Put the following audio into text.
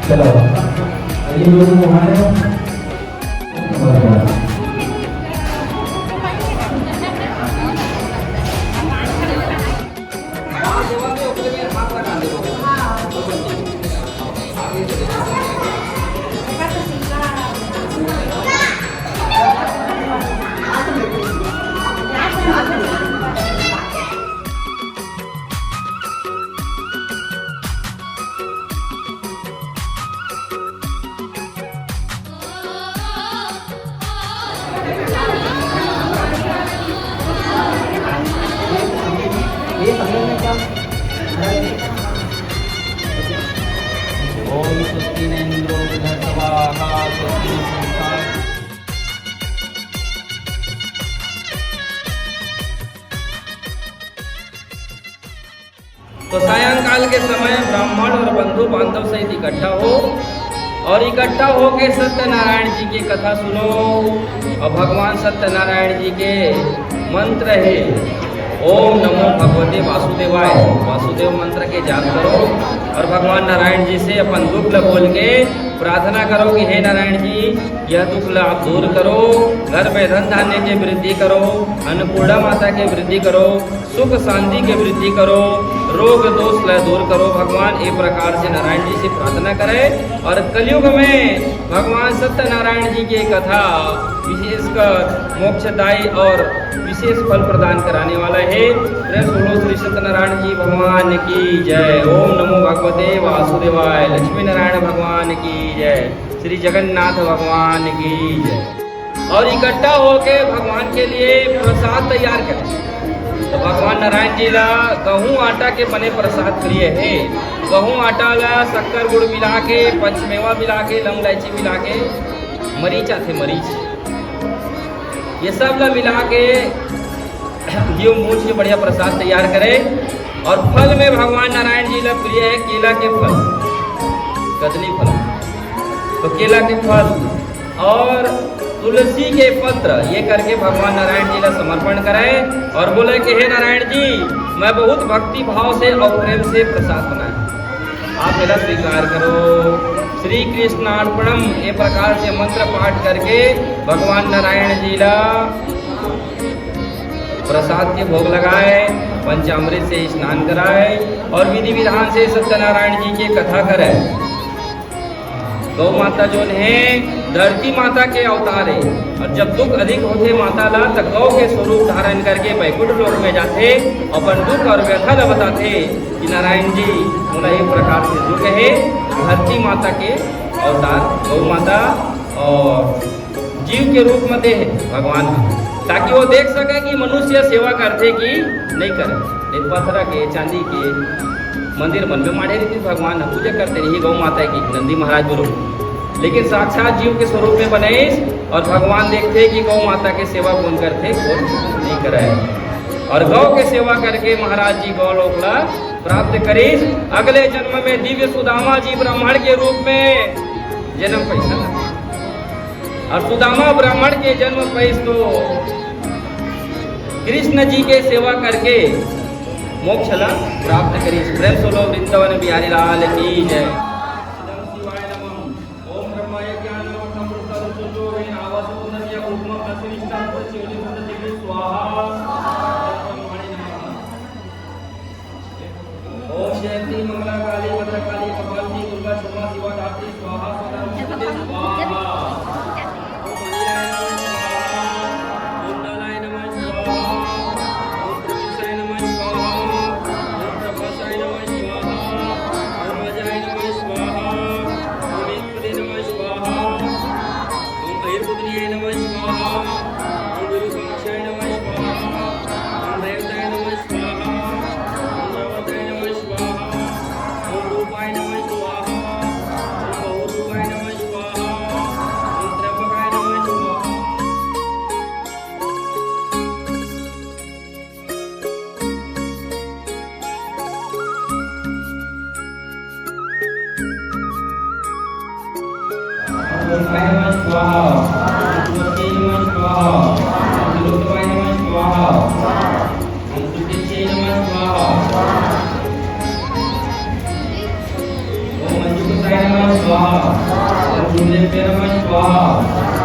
चलो ये लोग हमारे ओम स्वस्ति न इंद्रो बृहस्पतिः स्वस्ति संस्थाः। तो सायंकाल के समय ब्राह्मण और बंधु बांधव सहित इकट्ठा हो और इकट्ठा होके सत्यनारायण जी की कथा सुनो और भगवान सत्यनारायण जी के मंत्र है ओम नमो भगवते वासुदेवाय। वासुदेव मंत्र के जाप करो और भगवान नारायण जी से अपन दुख बोल के प्रार्थना करो कि हे नारायण जी यह दुख आप दूर करो, घर में धन धान्य की वृद्धि करो, अन्नपूर्णा माता की वृद्धि करो, सुख शांति की वृद्धि करो, रोग दोष दूर करो भगवान। एक प्रकार से नारायण जी से प्रार्थना करें और कलयुग में भगवान सत्यनारायण जी की कथा विशेषकर मोक्षदायी और विशेष फल प्रदान कराने वाला है। प्रेम बोलो श्री सत्यनारायण जी भगवान की जय। ओम नमो भगवते वासुदेवाय। लक्ष्मी नारायण भगवान की जय। श्री जगन्नाथ भगवान की जय। और इकट्ठा होके भगवान के लिए प्रसाद तैयार करें। तो भगवान नारायण जी ला गहूँ आटा के बने प्रसाद प्रिय है। गहूँ आटा ला शक्कर गुड़ मिला के, पंचमेवा मिला के, लौंग इलायची मिला के, मरीच आते मरीच ये सब ला मिला के जीव मूछ के बढ़िया प्रसाद तैयार करें। और फल में भगवान नारायण जी ला प्रिय है केला के फल, कदली फल। तो केला के फल और तुलसी के पत्र ये करके भगवान नारायण जी ला समर्पण करें और बोले कि हे नारायण जी मैं बहुत भक्ति भाव से और प्रेम से प्रसाद बनाया, आप मेरा स्वीकार करो। श्री कृष्णार्पणम ये प्रकार से मंत्र पाठ करके भगवान नारायण जी ला प्रसाद के भोग लगाए, पंचामृत से स्नान कराए और विधि विधान से सत्यनारायण जी की कथा करें। गौ माता जो है धरती माता के अवतार है और जब दुख अधिक होते माता ला तो गौ के स्वरूप धारण करके वैकुंठ लोक में जाते अपन दुख और व्यथा ला बताते कि नारायण जी बोला एक प्रकार से दुख है धरती माता के अवतार गौ माता और जीव के रूप में दे है भगवान, ताकि वो देख सके कि मनुष्य सेवा करते कि नहीं करे। पत्थर के चांदी के मंदिर मन में माढ़े रीति भगवान पूजा करते रही गौ माता की नंदी महाराज गुरु, लेकिन साक्षात जीव के स्वरूप में बने और भगवान देखते कि गौ माता के सेवा कौन करते कौन नहीं करे और गौ के सेवा करके महाराज जी गौ लोकला प्राप्त करे। अगले जन्म में दिव्य सुदामा जी ब्राह्मण के रूप में जन्म पैसा और सुदामा ब्राह्मण के जन्म पैस तो कृष्ण जी के सेवा करके मोक्ष ला प्राप्त करी। प्रेम सोलो वृंदावन बिहारी लाल की जय। ओम जयंती मंगला काली भद्रकाली कपालिनी दुर्गा क्षमा शिवा धात्री स्वाहा सदा स्वाहा। स्वाहा गुरुदेव के नमः स्वाहा।